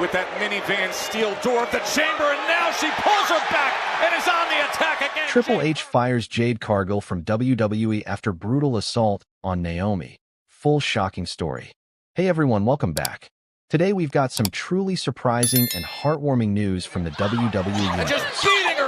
with that minivan steel door of the chamber, and now she pulls her back and is on the attack again. Triple H fires Jade Cargill from WWE after brutal assault on Naomi. Full shocking story. Hey everyone, welcome back. Today we've got some truly surprising and heartwarming news from the WWE Universe.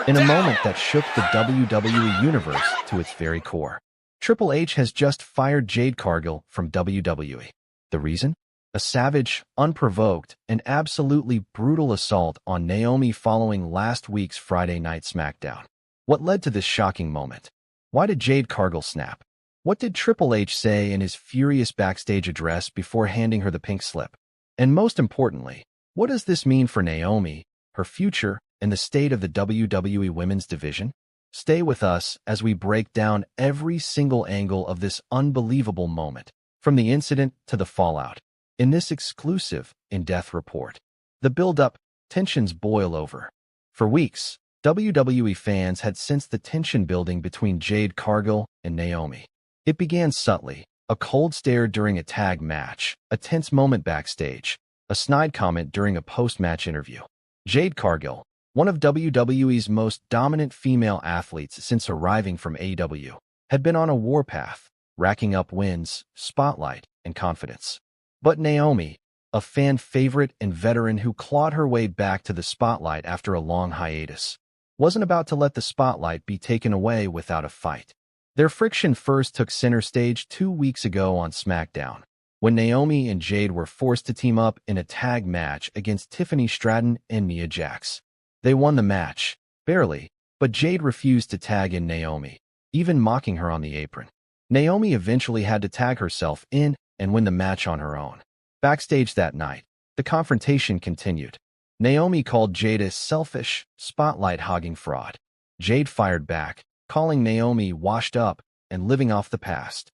In a moment that shook the WWE Universe to its very core. Triple H has just fired Jade Cargill from WWE. The reason? A savage, unprovoked, and absolutely brutal assault on Naomi following last week's Friday Night SmackDown. What led to this shocking moment? Why did Jade Cargill snap? What did Triple H say in his furious backstage address before handing her the pink slip? And most importantly, what does this mean for Naomi, her future, and the state of the WWE Women's Division? Stay with us as we break down every single angle of this unbelievable moment, from the incident to the fallout. In this exclusive, in-depth report, the build-up, tensions boil over. For weeks, WWE fans had sensed the tension building between Jade Cargill and Naomi. It began subtly, a cold stare during a tag match, a tense moment backstage, a snide comment during a post-match interview. Jade Cargill, one of WWE's most dominant female athletes since arriving from AEW, had been on a warpath, racking up wins, spotlight, and confidence. But Naomi, a fan favorite and veteran who clawed her way back to the spotlight after a long hiatus, wasn't about to let the spotlight be taken away without a fight. Their friction first took center stage 2 weeks ago on SmackDown, when Naomi and Jade were forced to team up in a tag match against Tiffany Stratton and Nia Jax. They won the match, barely, but Jade refused to tag in Naomi, even mocking her on the apron. Naomi eventually had to tag herself in and win the match on her own. Backstage that night, the confrontation continued. Naomi called Jade a selfish, spotlight-hogging fraud. Jade fired back, calling Naomi washed up and living off the past.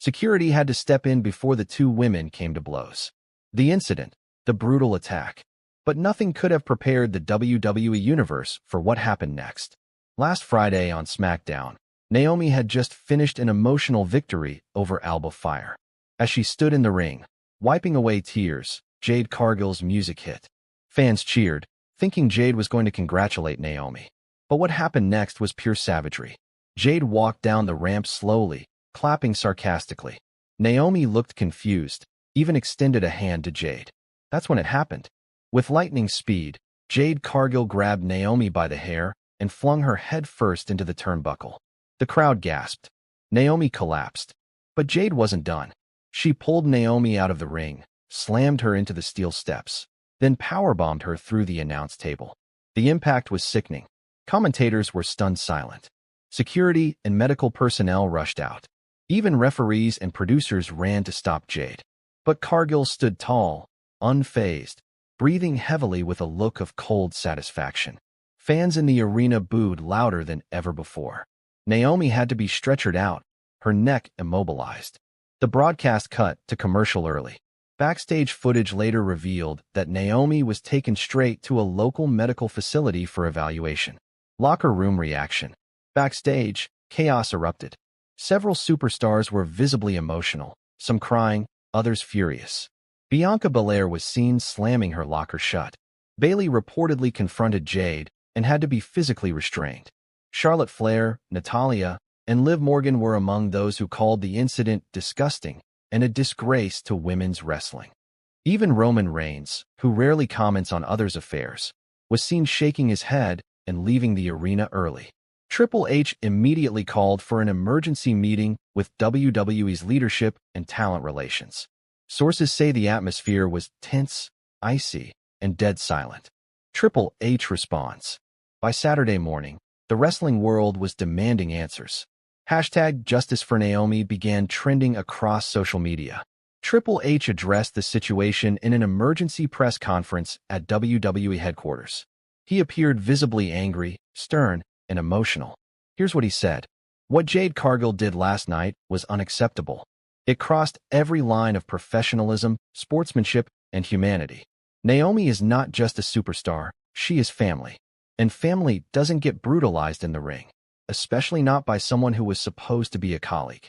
Security had to step in before the two women came to blows. The incident, the brutal attack. But nothing could have prepared the WWE Universe for what happened next. Last Friday on SmackDown, Naomi had just finished an emotional victory over Alba Fire. As she stood in the ring, wiping away tears, Jade Cargill's music hit. Fans cheered, thinking Jade was going to congratulate Naomi. But what happened next was pure savagery. Jade walked down the ramp slowly, clapping sarcastically. Naomi looked confused, even extended a hand to Jade. That's when it happened. With lightning speed, Jade Cargill grabbed Naomi by the hair and flung her head first into the turnbuckle. The crowd gasped. Naomi collapsed. But Jade wasn't done. She pulled Naomi out of the ring, slammed her into the steel steps, then powerbombed her through the announce table. The impact was sickening. Commentators were stunned silent. Security and medical personnel rushed out. Even referees and producers ran to stop Jade. But Cargill stood tall, unfazed, breathing heavily with a look of cold satisfaction. Fans in the arena booed louder than ever before. Naomi had to be stretchered out, her neck immobilized. The broadcast cut to commercial early. Backstage footage later revealed that Naomi was taken straight to a local medical facility for evaluation. Locker room reaction. Backstage, chaos erupted. Several superstars were visibly emotional, some crying, others furious. Bianca Belair was seen slamming her locker shut. Bayley reportedly confronted Jade and had to be physically restrained. Charlotte Flair, Natalya, and Liv Morgan were among those who called the incident disgusting and a disgrace to women's wrestling. Even Roman Reigns, who rarely comments on others' affairs, was seen shaking his head and leaving the arena early. Triple H immediately called for an emergency meeting with WWE's leadership and talent relations. Sources say the atmosphere was tense, icy, and dead silent. Triple H responds. By Saturday morning, the wrestling world was demanding answers. Hashtag Justice for Naomi began trending across social media. Triple H addressed the situation in an emergency press conference at WWE headquarters. He appeared visibly angry, stern, and emotional. Here's what he said. What Jade Cargill did last night was unacceptable. It crossed every line of professionalism, sportsmanship, and humanity. Naomi is not just a superstar, she is family. And family doesn't get brutalized in the ring, especially not by someone who was supposed to be a colleague.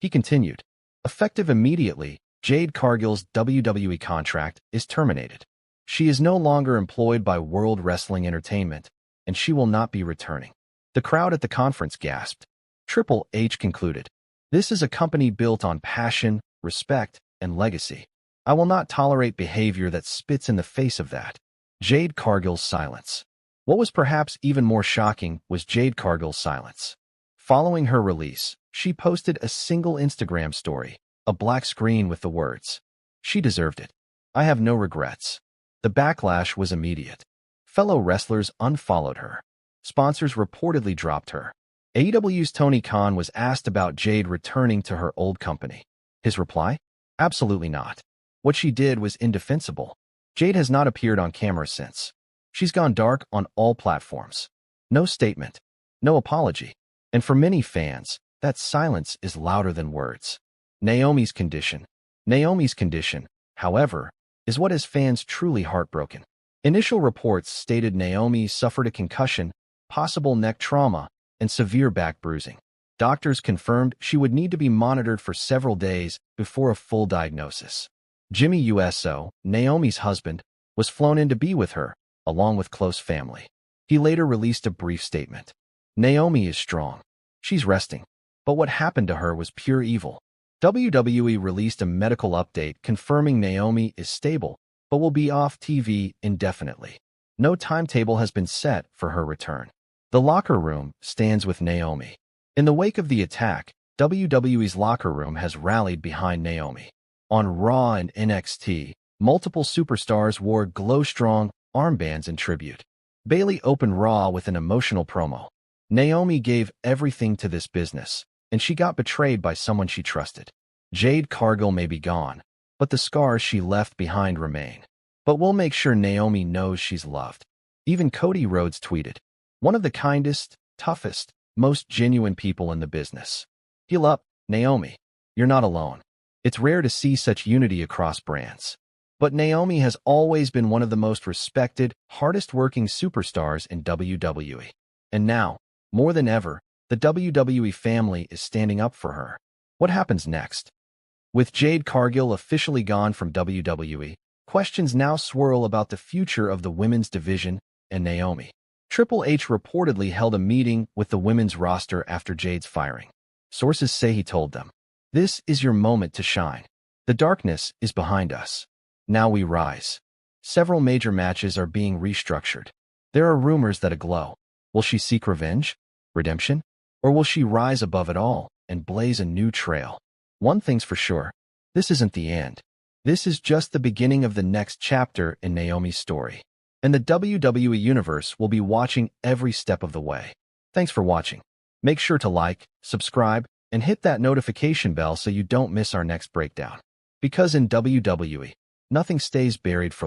He continued, effective immediately, Jade Cargill's WWE contract is terminated. She is no longer employed by World Wrestling Entertainment, and she will not be returning. The crowd at the conference gasped. Triple H concluded, "This is a company built on passion, respect, and legacy. I will not tolerate behavior that spits in the face of that." Jade Cargill's silence. What was perhaps even more shocking was Jade Cargill's silence. Following her release, she posted a single Instagram story, a black screen with the words, "She deserved it. I have no regrets." The backlash was immediate. Fellow wrestlers unfollowed her. Sponsors reportedly dropped her. AEW's Tony Khan was asked about Jade returning to her old company. His reply? Absolutely not. What she did was indefensible. Jade has not appeared on camera since. She's gone dark on all platforms. No statement. No apology. And for many fans, that silence is louder than words. Naomi's condition. Naomi's condition, however, is what has fans truly heartbroken. Initial reports stated Naomi suffered a concussion, possible neck trauma, and severe back bruising. Doctors confirmed she would need to be monitored for several days before a full diagnosis. Jimmy Uso, Naomi's husband, was flown in to be with her, along with close family. He later released a brief statement. "Naomi is strong. She's resting. But what happened to her was pure evil." WWE released a medical update confirming Naomi is stable, but will be off TV indefinitely. No timetable has been set for her return. The locker room stands with Naomi. In the wake of the attack, WWE's locker room has rallied behind Naomi. On Raw and NXT, multiple superstars wore glow-strong armbands in tribute. Bayley opened Raw with an emotional promo. Naomi gave everything to this business, and she got betrayed by someone she trusted. Jade Cargill may be gone, but the scars she left behind remain. But we'll make sure Naomi knows she's loved. Even Cody Rhodes tweeted, "One of the kindest, toughest, most genuine people in the business. Heal up, Naomi. You're not alone." It's rare to see such unity across brands. But Naomi has always been one of the most respected, hardest-working superstars in WWE. And now, more than ever, the WWE family is standing up for her. What happens next? With Jade Cargill officially gone from WWE, questions now swirl about the future of the women's division and Naomi. Triple H reportedly held a meeting with the women's roster after Jade's firing. Sources say he told them, "This is your moment to shine. The darkness is behind us. Now we rise." Several major matches are being restructured. There are rumors that aglow. Will she seek revenge? Redemption? Or will she rise above it all and blaze a new trail? One thing's for sure, this isn't the end. This is just the beginning of the next chapter in Naomi's story. And the WWE Universe will be watching every step of the way. Thanks for watching. Make sure to like, subscribe, and hit that notification bell so you don't miss our next breakdown. Because in WWE, nothing stays buried for long.